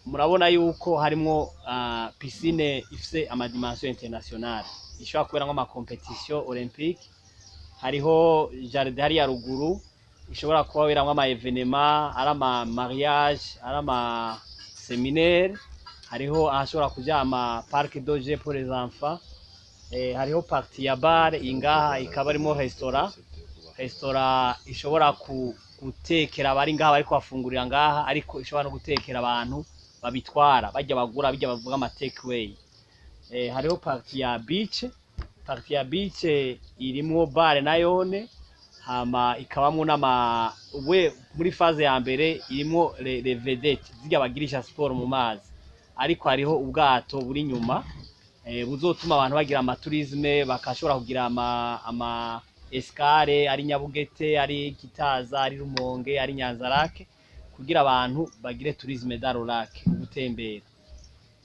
murabona yuko harimo piscine ifise amadimension international ishobora kuberamwo ama competition olympique. Hariho jardin hari ya ruguru ishobora kuberamwo ama evenement, ari ama mariage, ari ama séminaire. Hariho ahashobora kuja ama parc de jeux pour les enfants. Hariho partie ya bar ingaha ikaba arimo restaurant ishobora gutekera abari ngaha bariko bafungurira ngaha, ariko ishobora no gutekera abantu babitwara bajya bagura bijya bavuga ama take away. Hariho partie ya beach irimwo bar nayone, hama ikabamwo n'ama muri phase ya mbere irimwo les vedettes zijya bagirisha sport mu mazi, ariko hariho ubwato buri nyuma buzotuma abantu bagira ama tourisme, bakashobora kugira ama escale ari Nyabugete, ari Kitaza, ari Rumonge, ari Nyanzarake, kugira abantu bagire tourisme d'Arolac gutembera.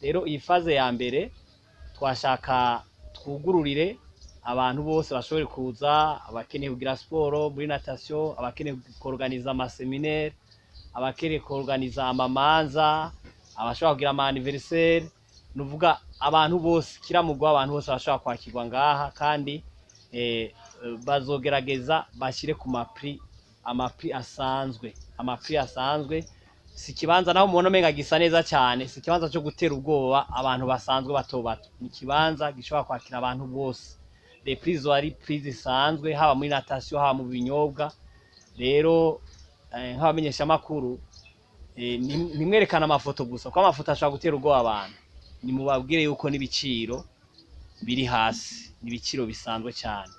Rero iyi phase ya mbere twashaka twugururire abantu bose bashobore kuza, abakeneye kugira sport muri natation, abakeneye kuorganiza ama séminaire, abakeneye kuorganiza amamanza, abashobora kugira ama anniversaire. Nuvuga abantu bose kiramugwa, abantu bose bashobora kwakirwa ngaha, kandi bazogerageza bashire ku amapri asanzwe. Si kibanza naho umuntu menga gisa neza cyane, si kibanza cyo gutera ubwoba abantu basanzwe bato, ni kibanza gishobora kwakira abantu bose. Les prises ari prise isanzwe, haba muri natation, haba mu binyobwa. Rero nk'abamenyesha makuru nimwerekana amafoto gusa, ko amafoto ashobora gutera ubwoba abantu. Ni mubabwire yuko n'ibiciro biri hasi, n'ibiciro bisanzwe cyane.